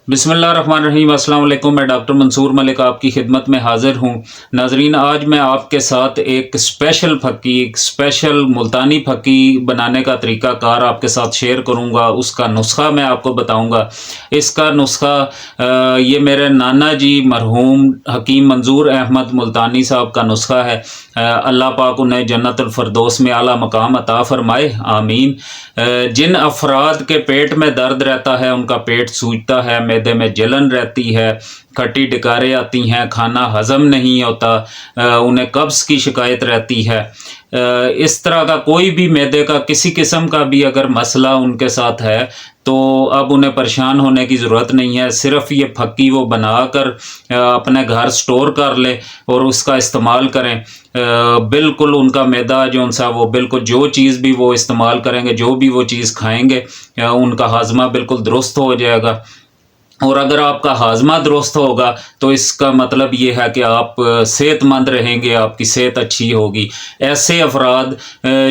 बिस्मिल्लाहिर्रहमानिर्रहीम। अस्सलाम वालेकुम। मैं डॉक्टर मंसूर मलिक आपकी खिदमत में हाज़िर हूँ। नाजरीन, आज मैं आपके साथ एक स्पेशल मुल्तानी फ़क्की बनाने का तरीक़ाकार आपके साथ शेयर करूँगा। उसका नुस्ख़ा मैं आपको बताऊँगा। इसका नुस्ख़ा ये मेरे नाना जी मरहूम हकीम मंजूर अहमद मुल्तानी साहब का नुस्ख़ा है। अल्लाह पाक उन्हें जन्नतुल फ़िरदौस में आला मकाम अता फ़रमाए, आमीन। जिन अफराद के पेट में दर्द रहता है, उनका पेट सूजता है, मैदे में जलन रहती है, खट्टी डकारें आती हैं, खाना हज़म नहीं होता, उन्हें कब्ज़ की शिकायत रहती है, इस तरह का कोई भी मैदे का किसी किस्म का भी अगर मसला उनके साथ है तो अब उन्हें परेशान होने की ज़रूरत नहीं है। सिर्फ़ ये फ़क्की वो बनाकर अपने घर स्टोर कर ले और उसका इस्तेमाल करें। बिल्कुल उनका मैदा जो सा वो बिल्कुल जो चीज़ भी वो इस्तेमाल करेंगे, जो भी वो चीज़ खाएंगे, उनका हाजमा बिल्कुल दुरुस्त हो जाएगा। और अगर आपका हाजमा दुरुस्त होगा तो इसका मतलब ये है कि आप सेहतमंद रहेंगे, आपकी सेहत अच्छी होगी। ऐसे अफराद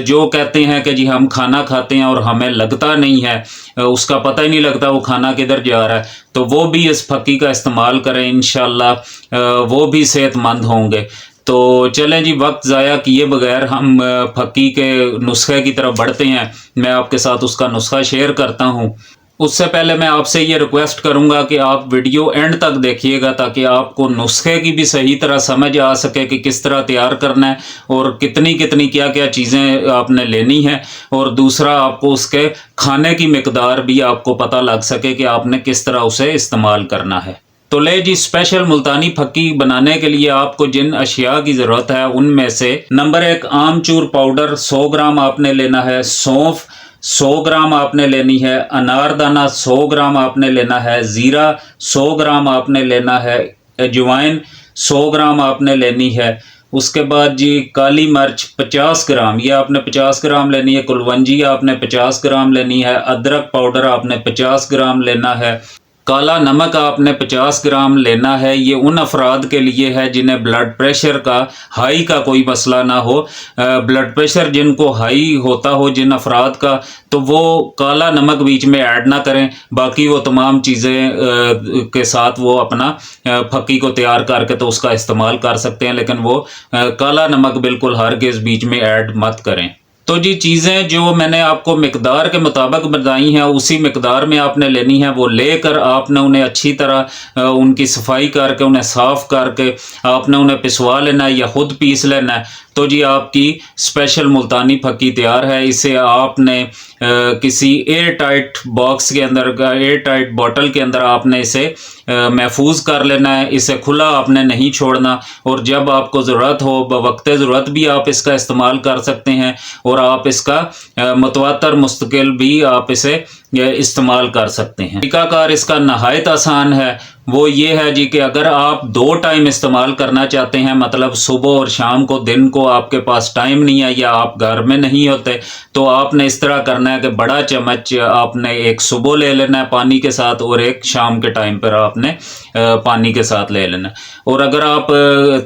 जो कहते हैं कि जी हम खाना खाते हैं और हमें लगता नहीं है, उसका पता ही नहीं लगता वो खाना किधर जा रहा है, तो वो भी इस फ़क्की का इस्तेमाल करें, इंशाअल्लाह वो भी सेहतमंद होंगे। तो चलें जी, वक्त ज़ाया किए बगैर हम फ़क्की के नुस्खे की तरफ बढ़ते हैं। मैं आपके साथ उसका नुस्खा शेयर करता हूँ। उससे पहले मैं आपसे ये रिक्वेस्ट करूंगा कि आप वीडियो एंड तक देखिएगा ताकि आपको नुस्खे की भी सही तरह समझ आ सके कि किस तरह तैयार करना है और कितनी कितनी क्या क्या चीज़ें आपने लेनी है, और दूसरा आपको उसके खाने की मिकदार भी आपको पता लग सके कि आपने किस तरह उसे इस्तेमाल करना है। तो ले जी, स्पेशल मुल्तानी फ़क्की बनाने के लिए आपको जिन अशिया की ज़रूरत है उनमें से नंबर 1 आमचूर पाउडर 100 ग्राम आपने लेना है, सौंफ 100 ग्राम आपने लेनी है, अनारदाना 100 ग्राम आपने लेना है, ज़ीरा 100 ग्राम आपने लेना है, अजवाइन 100 ग्राम आपने लेनी है। उसके बाद जी काली मिर्च 50 ग्राम, ये आपने 50 ग्राम लेनी है, कुलवंजी आपने 50 ग्राम लेनी है, अदरक पाउडर आपने 50 ग्राम लेना है, काला नमक आपने 50 ग्राम लेना है। ये उन अफराद के लिए है जिन्हें ब्लड प्रेशर का हाई का कोई मसला ना हो। ब्लड प्रेशर जिनको हाई होता हो जिन अफराद का, तो वो काला नमक बीच में ऐड ना करें, बाकी वो तमाम चीज़ें के साथ वो अपना फ़क्की को तैयार करके तो उसका इस्तेमाल कर सकते हैं, लेकिन वो काला नमक बिल्कुल हरगिज़ बीच में ऐड मत करें। तो जी चीज़ें जो मैंने आपको मिकदार के मुताबिक बताई हैं उसी मिकदार में आपने लेनी है। वो लेकर आपने उन्हें अच्छी तरह उनकी सफाई करके उन्हें साफ़ करके आपने उन्हें पिसवा लेना है या ख़ुद पीस लेना है। तो जी आपकी स्पेशल मुल्तानी फ़क्की तैयार है। इसे आपने किसी एयर टाइट बॉक्स के अंदर, एयर टाइट बॉटल के अंदर आपने इसे महफूज कर लेना है। इसे खुला आपने नहीं छोड़ना, और जब आपको ज़रूरत हो बवक्त ज़रूरत भी आप इसका इस्तेमाल कर सकते हैं, और आप इसका मुतवातर मुस्तकिल भी आप इसे इस्तेमाल कर सकते हैं। तरीक़ाकार इसका नहायत आसान है। वो ये है जी कि अगर आप 2 टाइम इस्तेमाल करना चाहते हैं, मतलब सुबह और शाम को, दिन को आपके पास टाइम नहीं है या आप घर में नहीं होते, तो आपने इस तरह करना है कि बड़ा चम्मच आपने एक सुबह ले लेना है पानी के साथ, और एक शाम के टाइम पर आपने पानी के साथ ले लेना। और अगर आप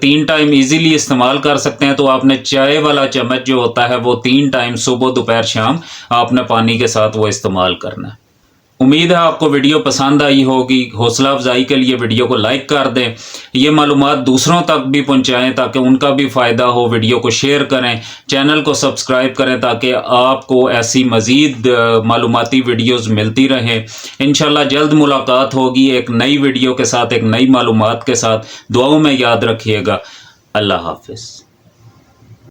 3 टाइम इजीली इस्तेमाल कर सकते हैं तो आपने चाय वाला चम्मच जो होता है वो 3 टाइम सुबह दोपहर शाम आपने पानी के साथ वो इस्तेमाल करना है। उम्मीद है आपको वीडियो पसंद आई होगी। हौसला अफजाई के लिए वीडियो को लाइक कर दें, ये मालूमात दूसरों तक भी पहुंचाएं ताकि उनका भी फ़ायदा हो। वीडियो को शेयर करें, चैनल को सब्सक्राइब करें ताकि आपको ऐसी मज़ीद मालूमाती वीडियोस मिलती रहें। इंशाल्लाह जल्द मुलाकात होगी एक नई वीडियो के साथ, एक नई मालूमात के साथ। दुआओं में याद रखिएगा। अल्लाह हाफ़िज़।